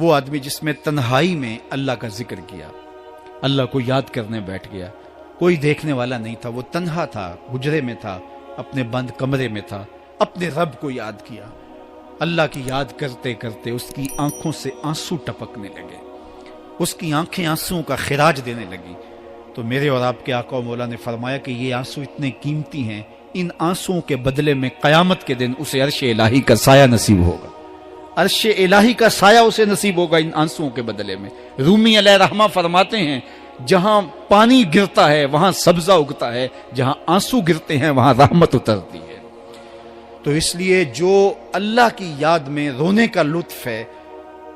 وہ آدمی جس میں تنہائی میں اللہ کا ذکر کیا، اللہ کو یاد کرنے بیٹھ گیا، کوئی دیکھنے والا نہیں تھا، وہ تنہا تھا، حجرے میں تھا، اپنے بند کمرے میں تھا، اپنے رب کو یاد کیا۔ اللہ کی یاد کرتے کرتے اس کی آنکھوں سے آنسو ٹپکنے لگے، اس کی آنکھیں آنسوؤں کا خراج دینے لگی۔ تو میرے اور آپ کے آقا و مولا نے فرمایا کہ یہ آنسو اتنے قیمتی ہیں، ان آنسوؤں کے بدلے میں قیامت کے دن اسے عرش الہی کا سایہ نصیب ہوگا، عرش الہی کا سایہ اسے نصیب ہوگا ان آنسوؤں کے بدلے میں۔ رومی علیہ رحمہ فرماتے ہیں جہاں پانی گرتا ہے وہاں سبزہ اگتا ہے، جہاں آنسو گرتے ہیں وہاں رحمت اترتی ہے۔ تو اس لیے جو اللہ کی یاد میں رونے کا لطف ہے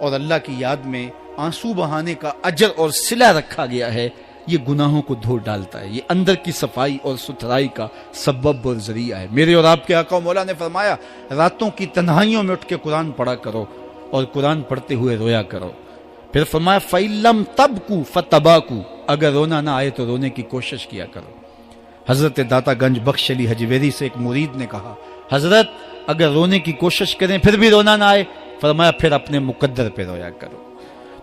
اور اللہ کی یاد میں آنسو بہانے کا اجر اور صلہ رکھا گیا ہے، یہ گناہوں کو دھو ڈالتا ہے، یہ اندر کی صفائی اور ستھرائی کا سبب اور ذریعہ ہے۔ میرے اور آپ کے آقا و مولا نے فرمایا راتوں کی تنہائیوں میں اٹھ کے قرآن پڑھا کرو اور قرآن پڑھتے ہوئے رویا کرو۔ پھر فرمایا فَإِلَّمْ تَبْكُوا فَتَبَاكُوا، اگر رونا نہ آئے تو رونے کی کوشش کیا کرو۔ حضرت داتا گنج بخش علی حجویری سے ایک مرید نے کہا حضرت اگر رونے کی کوشش کریں پھر بھی رونا نہ آئے، فرمایا پھر اپنے مقدر پہ رویا کرو۔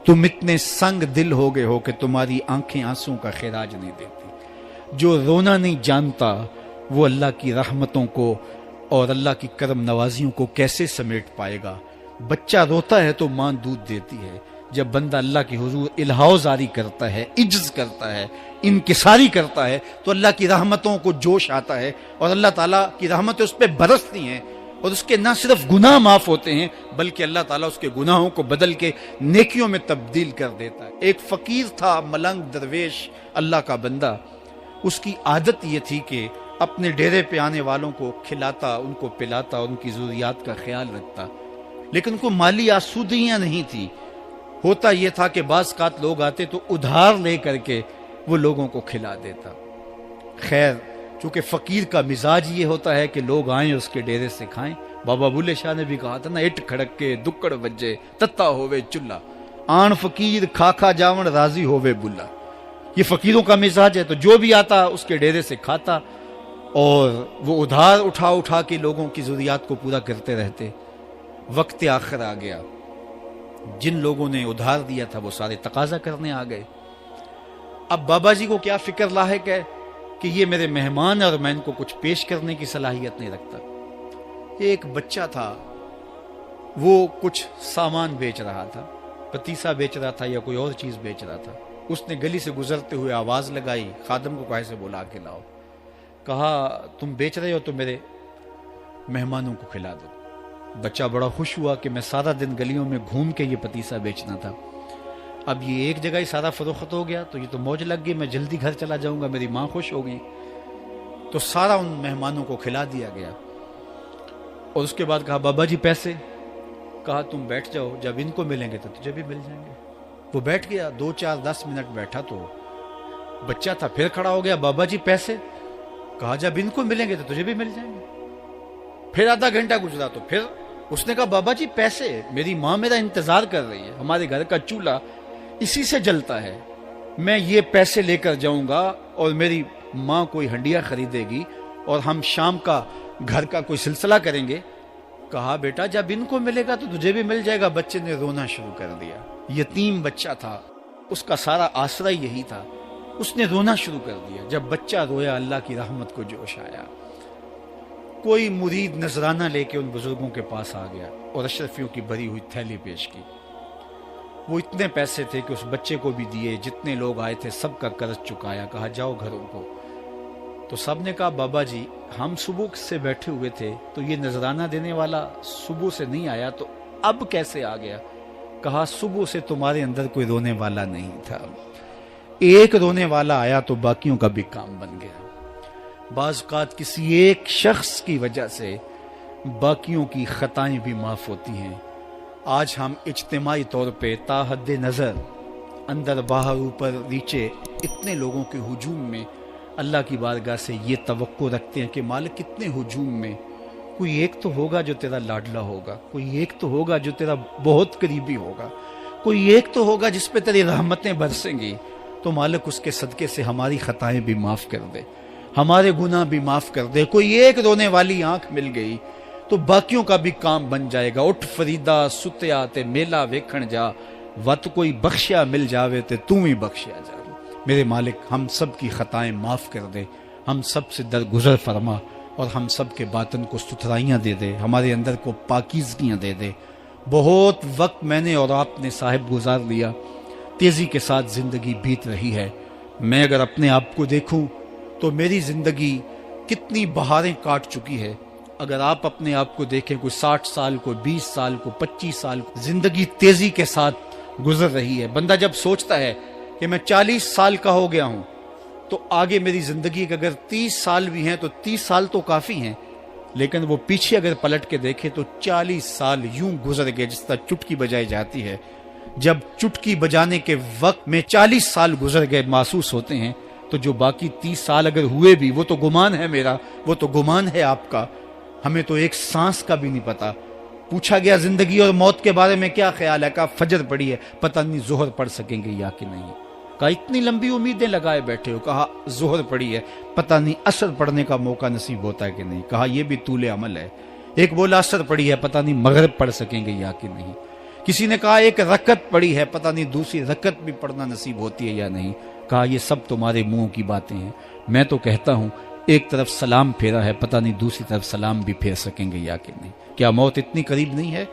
تم اتنے سنگ دل ہو گئے ہو کہ تمہاری آنکھیں آنسوں کا خراج نہیں دیتی۔ جو رونا نہیں جانتا وہ اللہ کی رحمتوں کو اور اللہ کی کرم نوازیوں کو کیسے سمیٹ پائے گا؟ بچہ روتا ہے تو ماں دودھ دیتی ہے، جب بندہ اللہ کی حضور الہاؤ زاری کرتا ہے، عجز کرتا ہے، انکساری کرتا ہے تو اللہ کی رحمتوں کو جوش آتا ہے اور اللہ تعالیٰ کی رحمتیں اس پہ برستی ہیں، اور اس کے نہ صرف گناہ معاف ہوتے ہیں بلکہ اللہ تعالیٰ اس کے گناہوں کو بدل کے نیکیوں میں تبدیل کر دیتا ہے۔ ایک فقیر تھا، ملنگ درویش، اللہ کا بندہ، اس کی عادت یہ تھی کہ اپنے ڈیرے پہ آنے والوں کو کھلاتا، ان کو پلاتا، ان کی ضروریات کا خیال رکھتا، لیکن ان کو مالی آسودگیاں نہیں تھی۔ ہوتا یہ تھا کہ بعض اوقات لوگ آتے تو ادھار لے کر کے وہ لوگوں کو کھلا دیتا۔ خیر چونکہ فقیر کا مزاج یہ ہوتا ہے کہ لوگ آئیں اس کے ڈیرے سے کھائیں، بابا بلے شاہ نے بھی کہا تھا نا اٹ کھڑک کے دکڑ بجے تتا ہووے چلا، آن فقیر کھا کھا جاون راضی ہووے بلا۔ یہ فقیروں کا مزاج ہے، تو جو بھی آتا اس کے ڈیرے سے کھاتا اور وہ ادھار اٹھا اٹھا کے لوگوں کی ضروریات کو پورا کرتے رہتے۔ وقت آخر آ گیا، جن لوگوں نے ادھار دیا تھا وہ سارے تقاضا کرنے آ گئے۔ اب بابا جی کو کیا فکر لاحق ہے کہ یہ میرے مہمان اور میں ان کو کچھ پیش کرنے کی صلاحیت نہیں رکھتا۔ ایک بچہ تھا، وہ کچھ سامان بیچ رہا تھا، پتیسا بیچ رہا تھا یا کوئی اور چیز بیچ رہا تھا۔ اس نے گلی سے گزرتے ہوئے آواز لگائی، خادم کو کہا سے بلا کے لاؤ، کہا تم بیچ رہے ہو تو میرے مہمانوں کو کھلا دو۔ بچہ بڑا خوش ہوا کہ میں سارا دن گلیوں میں گھوم کے یہ پتیسا بیچنا تھا، اب یہ ایک جگہ ہی سارا فروخت ہو گیا تو یہ تو موج لگ گئی، میں جلدی گھر چلا جاؤں گا، میری ماں خوش ہوگی۔ تو سارا ان مہمانوں کو کھلا دیا گیا اور اس کے بعد کہا بابا جی پیسے؟ کہا تم بیٹھ جاؤ، جب ان کو ملیں گے تو تجھے بھی مل جائیں گے۔ وہ بیٹھ گیا، 2 4 10 منٹ بیٹھا تو بچہ تھا، پھر کھڑا ہو گیا، بابا جی پیسے؟ کہا جب ان کو ملیں گے تو تجھے بھی مل جائیں گے۔ پھر آدھا گھنٹہ گزرا تو پھر اس نے کہا بابا جی پیسے؟ میری ماں میرا انتظار کر رہی ہے، ہمارے گھر کا چولہا اسی سے جلتا ہے، میں یہ پیسے لے کر جاؤں گا اور میری ماں کوئی ہنڈیا خریدے گی اور ہم شام کا گھر کا کوئی سلسلہ کریں گے۔ کہا بیٹا جب ان کو ملے گا تو تجھے بھی مل جائے گا۔ بچے نے رونا شروع کر دیا، یتیم بچہ تھا، اس کا سارا آسرا یہی تھا، اس نے رونا شروع کر دیا۔ جب بچہ رویا اللہ کی رحمت کو جوش آیا، کوئی مرید نذرانہ لے کے ان بزرگوں کے پاس آ گیا اور اشرفیوں کی بھری ہوئی تھیلی پیش کی۔ وہ اتنے پیسے تھے کہ اس بچے کو بھی دیے، جتنے لوگ آئے تھے سب کا قرض چکایا، کہا جاؤ گھروں کو۔ تو سب نے کہا بابا جی ہم صبح سے بیٹھے ہوئے تھے تو یہ نذرانہ دینے والا صبح سے نہیں آیا تو اب کیسے آ گیا؟ کہا صبح سے تمہارے اندر کوئی رونے والا نہیں تھا، ایک رونے والا آیا تو باقیوں کا بھی کام بن گیا۔ بعض اوقات کسی ایک شخص کی وجہ سے باقیوں کی خطائیں بھی معاف ہوتی ہیں۔ آج ہم اجتماعی طور پہ تا حد نظر اندر باہر اوپر نیچے اتنے لوگوں کے ہجوم میں اللہ کی بارگاہ سے یہ توقع رکھتے ہیں کہ مالک کتنے ہجوم میں کوئی ایک تو ہوگا جو تیرا لاڈلا ہوگا، کوئی ایک تو ہوگا جو تیرا بہت قریبی ہوگا، کوئی ایک تو ہوگا جس پہ تیری رحمتیں برسیں گی۔ تو مالک اس کے صدقے سے ہماری خطائیں بھی معاف کر دے، ہمارے گناہ بھی معاف کر دے۔ کوئی ایک رونے والی آنکھ مل گئی تو باقیوں کا بھی کام بن جائے گا۔ اٹھ فریدا ستیا تے میلہ ویکھن جا، وت کوئی بخشیا مل جاوے تے تو ہی بخشیا جا۔ میرے مالک ہم سب کی خطائیں معاف کر دے، ہم سب سے درگزر فرما، اور ہم سب کے باطن کو ستھرائیاں دے دے، ہمارے اندر کو پاکیزگیاں دے دے۔ بہت وقت میں نے اور آپ نے صاحب گزار لیا، تیزی کے ساتھ زندگی بیت رہی ہے۔ میں اگر اپنے آپ کو دیکھوں تو میری زندگی کتنی بہاریں کاٹ چکی ہے۔ اگر آپ اپنے آپ کو دیکھیں، کوئی 60 سال، کوئی 20 سال، کوئی 25 سال، زندگی تیزی کے ساتھ گزر رہی ہے۔ بندہ جب سوچتا ہے کہ میں 40 سال کا ہو گیا ہوں تو آگے میری زندگی کے اگر 30 سال بھی ہیں تو 30 سال تو کافی ہیں، لیکن وہ پیچھے اگر پلٹ کے دیکھے تو 40 سال یوں گزر گئے جس طرح چٹکی بجائی جاتی ہے۔ جب چٹکی بجانے کے وقت میں 40 سال گزر گئے محسوس ہوتے ہیں، تو جو باقی 30 سال اگر ہوئے بھی، وہ تو گمان ہے میرا، وہ تو گمان ہے آپ کا، ہمیں تو ایک سانس کا بھی نہیں پتا۔ پوچھا گیا زندگی اور موت کے بارے میں کیا خیال ہے؟ کہا فجر پڑی ہے، پتہ نہیں ظہر پڑھ سکیں گے یا کہ نہیں۔ کہا اتنی لمبی امیدیں لگائے بیٹھے ہو، کہا ظہر پڑی ہے، پتہ نہیں عصر پڑھنے کا موقع نصیب ہوتا ہے کہ نہیں۔ کہا یہ بھی طول عمل ہے۔ ایک بولا عصر پڑی ہے، پتہ نہیں مغرب پڑھ سکیں گے یا کہ نہیں۔ کسی نے کہا ایک رکعت پڑی ہے، پتہ نہیں دوسری رکعت بھی پڑھنا نصیب ہوتی ہے یا نہیں۔ کہا یہ سب تمہارے منہوں کی باتیں ہیں، میں تو کہتا ہوں ایک طرف سلام پھیرا ہے، پتہ نہیں دوسری طرف سلام بھی پھیر سکیں گے یا کہ نہیں۔ کیا موت اتنی قریب نہیں ہے؟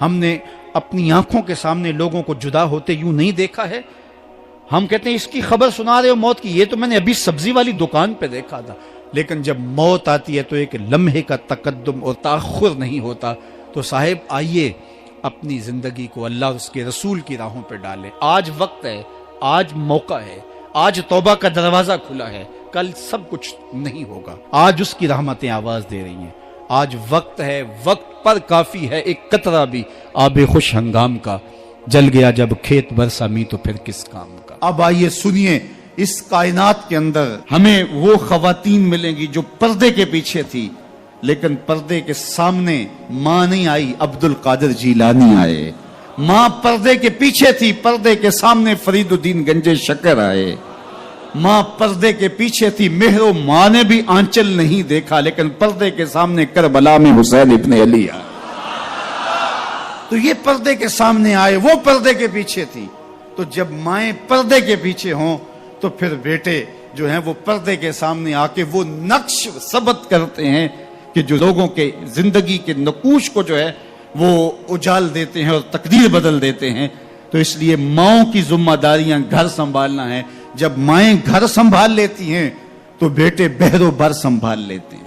ہم نے اپنی آنکھوں کے سامنے لوگوں کو جدا ہوتے یوں نہیں دیکھا ہے؟ ہم کہتے ہیں اس کی خبر سنا رہے ہو موت کی، یہ تو میں نے ابھی سبزی والی دکان پہ دیکھا تھا۔ لیکن جب موت آتی ہے تو ایک لمحے کا تقدم اور تاخر نہیں ہوتا۔ تو صاحب آئیے اپنی زندگی کو اللہ اور اس کے رسول کی راہوں پہ ڈالیں۔ آج وقت ہے، آج موقع ہے، آج توبہ کا دروازہ کھلا ہے، کل سب کچھ نہیں ہوگا۔ آج اس کی رحمتیں آواز دے رہی ہیں۔ آج وقت ہے، وقت پر کافی ہے ایک قطرہ بھی آب خوش ہنگام کا، جل گیا جب کھیت برسا می تو پھر کس کام کا۔ اب آئیے سنیے، اس کائنات کے اندر ہمیں وہ خواتین ملیں گی جو پردے کے پیچھے تھی، لیکن پردے کے سامنے ماں نہیں آئی، عبد القادر جیلانی آئے۔ ماں پردے کے پیچھے تھی، پردے کے سامنے فرید الدین گنج شکر آئے۔ ماں پردے کے پیچھے تھی، مہر و ماں نے بھی آنچل نہیں دیکھا، لیکن پردے کے سامنے کربلا میں حسین ابن علی آئے۔ تو یہ پردے کے سامنے آئے، وہ پردے کے پیچھے تھی۔ تو جب مائیں پردے کے پیچھے ہوں تو پھر بیٹے جو ہیں وہ پردے کے سامنے آ کے وہ نقش ثبت کرتے ہیں کہ جو لوگوں کے زندگی کے نقوش کو جو ہے وہ اجال دیتے ہیں اور تقدیر بدل دیتے ہیں۔ تو اس لیے ماؤں کی ذمہ داریاں گھر سنبھالنا ہے۔ جب مائیں گھر سنبھال لیتی ہیں تو بیٹے بحر و بر سنبھال لیتے ہیں۔